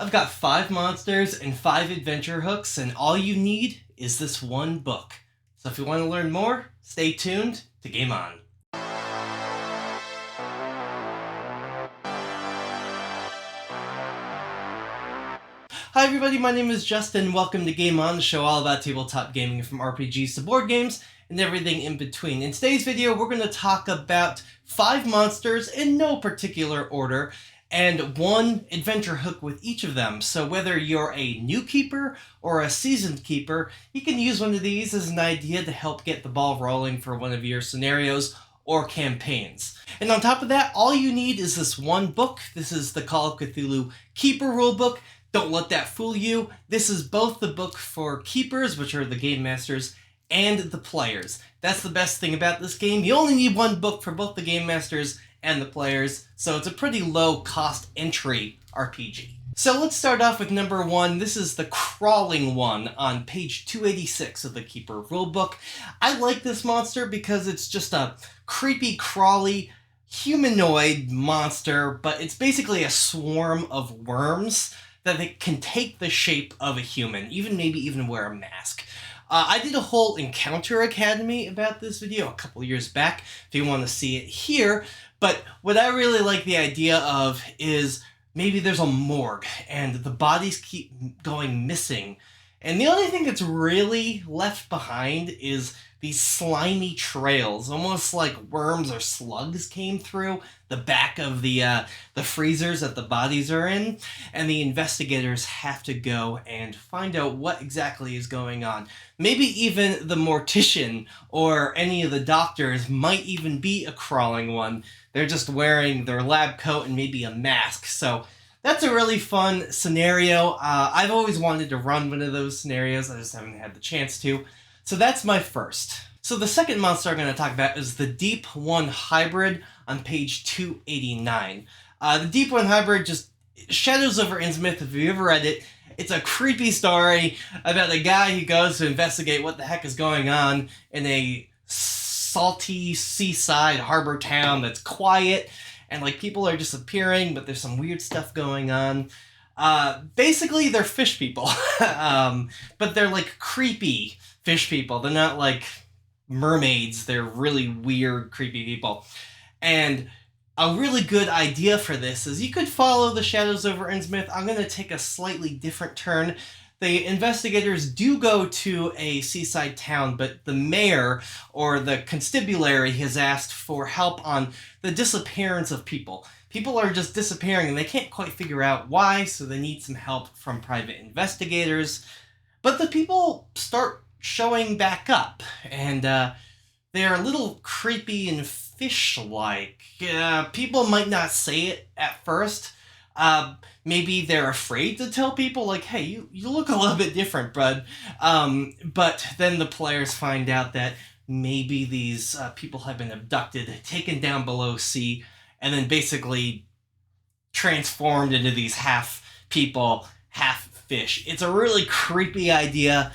I've got 5 monsters and 5 adventure hooks, and all you need is this one book. So if you want to learn more, stay tuned to Game On. Hi everybody, my name is Justin. Welcome to Game On, the show all about tabletop gaming from RPGs to board games and everything in between. In today's video, we're going to talk about 5 monsters in no particular order, and 1 adventure hook with each of them. So whether you're a new keeper or a seasoned keeper, you can use one of these as an idea to help get the ball rolling for one of your scenarios or campaigns. And on top of that, all you need is this one book. This is the Call of Cthulhu Keeper Rulebook. Don't let that fool you. This is both the book for keepers, which are the game masters, and the players. That's the best thing about this game. You only need one book for both the game masters and the players, so it's a pretty low cost entry RPG. So let's start off with number 1. This is the crawling one on page 286 of the Keeper Rulebook. I like this monster because it's just a creepy, crawly, humanoid monster, but it's basically a swarm of worms that they can take the shape of a human, maybe even wear a mask. I did a whole Encounter Academy about this video a couple years back, if you want to see it here. But what I really like the idea of is maybe there's a morgue and the bodies keep going missing. And the only thing that's really left behind is these slimy trails, almost like worms or slugs came through the back of the freezers that the bodies are in, and the investigators have to go and find out what exactly is going on. Maybe even the mortician or any of the doctors might even be a crawling one. They're just wearing their lab coat and maybe a mask. So that's a really fun scenario. I've always wanted to run one of those scenarios. I just haven't had the chance to. So that's my first. So the second monster I'm going to talk about is the Deep One Hybrid on page 289. The Deep One Hybrid just Shadows over Innsmouth, if you've ever read it. It's a creepy story about a guy who goes to investigate what the heck is going on in a salty seaside harbor town that's quiet, and like people are disappearing, but there's some weird stuff going on. Basically, they're fish people, but they're like creepy fish people. They're not like mermaids. They're really weird, creepy people. And a really good idea for this is you could follow the Shadows over Innsmouth. I'm going to take a slightly different turn. The investigators do go to a seaside town, but the mayor or the constabulary has asked for help on the disappearance of people. People are just disappearing and they can't quite figure out why, so they need some help from private investigators. But the people start showing back up, and they're a little creepy and fish-like. People might not say it at first. Maybe they're afraid to tell people, like, hey, you look a little bit different, bud. But then the players find out that maybe these people have been abducted, taken down below sea, and then basically transformed into these half people, half fish. It's a really creepy idea.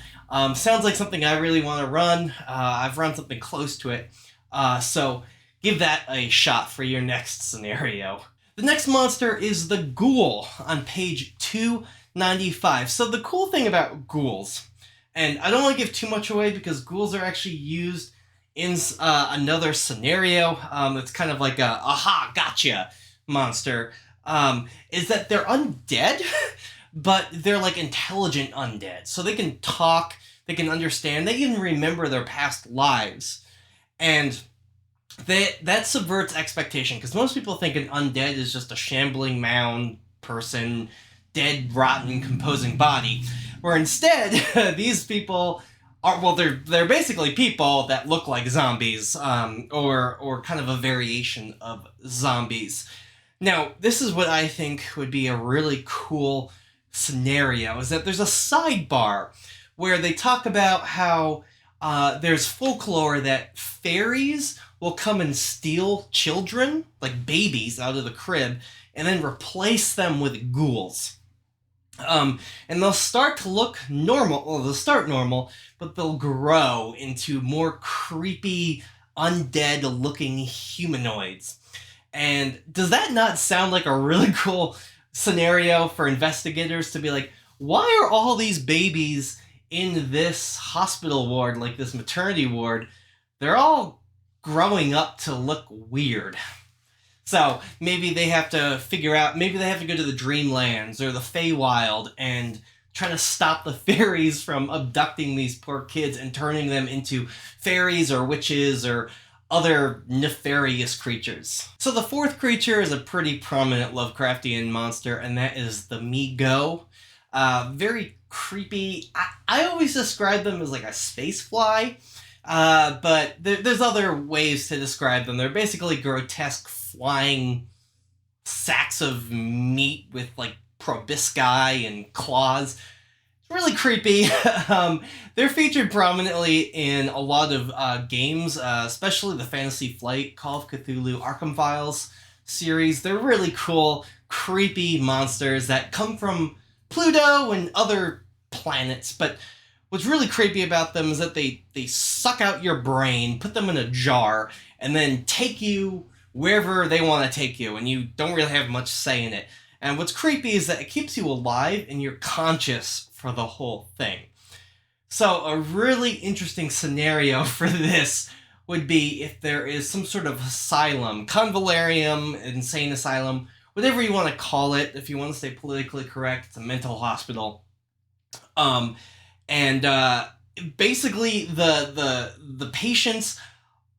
Sounds like something I really want to run. I've run something close to it. So give that a shot for your next scenario. The next monster is the Ghoul on page 295. So the cool thing about ghouls, and I don't want to give too much away because ghouls are actually used in another scenario that's kind of like a aha, gotcha monster, is that they're undead, but they're like intelligent undead. So they can talk, they can understand, they even remember their past lives. And that subverts expectation, because most people think an undead is just a shambling mound person, dead, rotten, composing body, where instead these people are, well, they're basically people that look like zombies, or kind of a variation of zombies. Now, this is what I think would be a really cool scenario, is that there's a sidebar where they talk about how there's folklore that fairies will come and steal children, like babies, out of the crib, and then replace them with ghouls. And they'll start to look normal, well, they'll start normal, but they'll grow into more creepy, undead-looking humanoids. And does that not sound like a really cool scenario for investigators to be like, why are all these babies in this hospital ward, like this maternity ward? They're all growing up to look weird. So maybe they have to figure out, maybe they have to go to the Dreamlands or the Feywild and try to stop the fairies from abducting these poor kids and turning them into fairies or witches or other nefarious creatures. So the fourth creature is a pretty prominent Lovecraftian monster, and that is the Mi-Go. Very creepy. I always describe them as like a space fly, but there's other ways to describe them. They're basically grotesque flying sacks of meat with like proboscis and claws. Really creepy. They're featured prominently in a lot of games, especially the Fantasy Flight, Call of Cthulhu, Arkham Files series. They're really cool, creepy monsters that come from Pluto and other planets. But what's really creepy about them is that they suck out your brain, put them in a jar, and then take you wherever they want to take you, and you don't really have much say in it. And what's creepy is that it keeps you alive and you're conscious for the whole thing. So a really interesting scenario for this would be if there is some sort of asylum, convalarium, insane asylum, whatever you want to call it. If you want to stay politically correct, it's a mental hospital. Basically the patients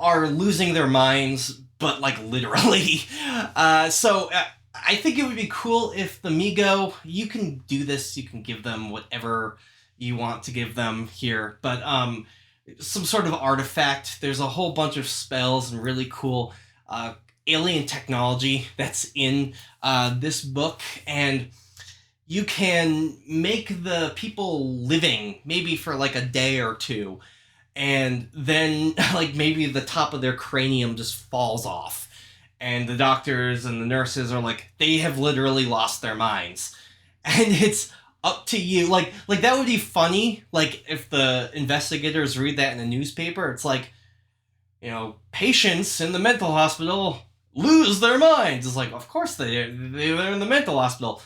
are losing their minds, but like literally. I think it would be cool if the Mi-Go, you can do this, you can give them whatever you want to give them here, but some sort of artifact. There's a whole bunch of spells and really cool alien technology that's in this book, and you can make the people living, maybe for like a day or two, and then like maybe the top of their cranium just falls off. And the doctors and the nurses are like, they have literally lost their minds. And it's up to you. Like that would be funny. Like if the investigators read that in the newspaper, it's like, you know, patients in the mental hospital lose their minds. It's like, of course they're in the mental hospital.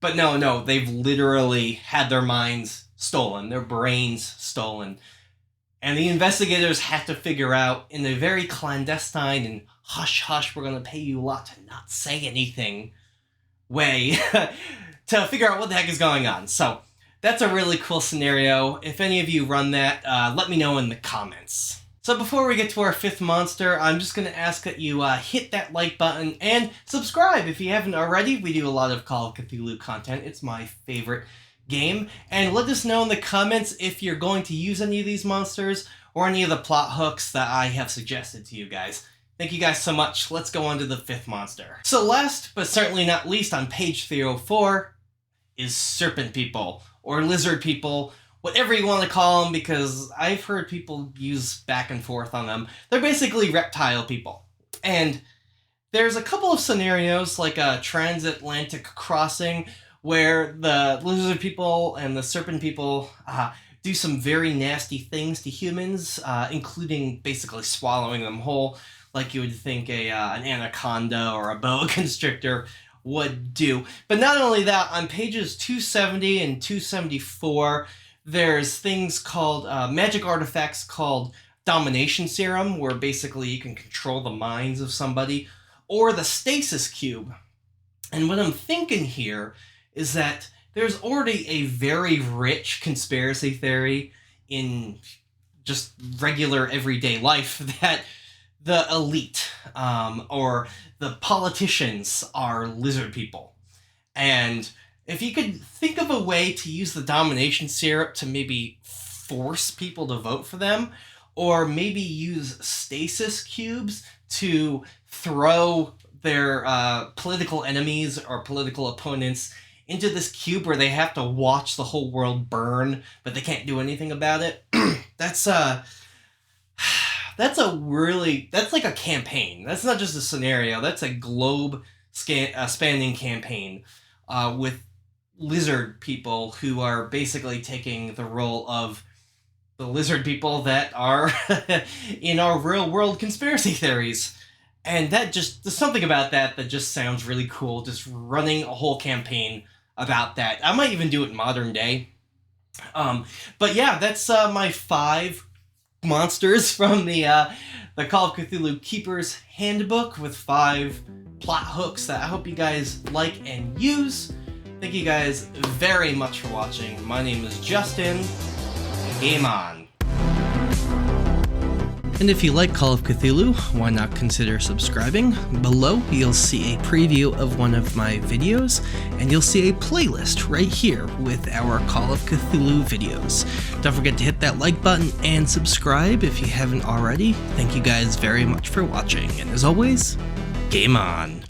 But no, they've literally had their minds stolen, their brains stolen. And the investigators have to figure out in a very clandestine and hush, we're going to pay you a lot to not say anything way to figure out what the heck is going on. So that's a really cool scenario. If any of you run that, let me know in the comments. So before we get to our fifth monster, I'm just going to ask that you hit that like button and subscribe if you haven't already. We do a lot of Call of Cthulhu content. It's my favorite game. And let us know in the comments if you're going to use any of these monsters or any of the plot hooks that I have suggested to you guys. Thank you guys so much. Let's go on to the fifth monster. So last, but certainly not least, on page 304 is Serpent People, or Lizard People, whatever you want to call them, because I've heard people use back and forth on them. They're basically reptile people. And there's a couple of scenarios, like a transatlantic crossing, where the Lizard People and the Serpent People do some very nasty things to humans, including basically swallowing them whole, like you would think an anaconda or a boa constrictor would do. But not only that, on pages 270 and 274, there's things called magic artifacts called Domination Serum, where basically you can control the minds of somebody, or the Stasis Cube. And what I'm thinking here is that there's already a very rich conspiracy theory in just regular everyday life that the elite or the politicians are lizard people. And if you could think of a way to use the domination syrup to maybe force people to vote for them, or maybe use stasis cubes to throw their political enemies or political opponents into this cube where they have to watch the whole world burn, but they can't do anything about it. That's like a campaign. That's not just a scenario. That's a spanning campaign with lizard people who are basically taking the role of the lizard people that are in our real world conspiracy theories. And there's something about that just sounds really cool, just running a whole campaign about that. I might even do it modern day. But yeah, that's my 5 monsters from the Call of Cthulhu Keepers Handbook, with 5 plot hooks that I hope you guys like and use. Thank you guys very much for watching. My name is Justin. Game on. And if you like Call of Cthulhu, why not consider subscribing? Below, you'll see a preview of one of my videos, and you'll see a playlist right here with our Call of Cthulhu videos. Don't forget to hit that like button and subscribe if you haven't already. Thank you guys very much for watching, and as always, game on!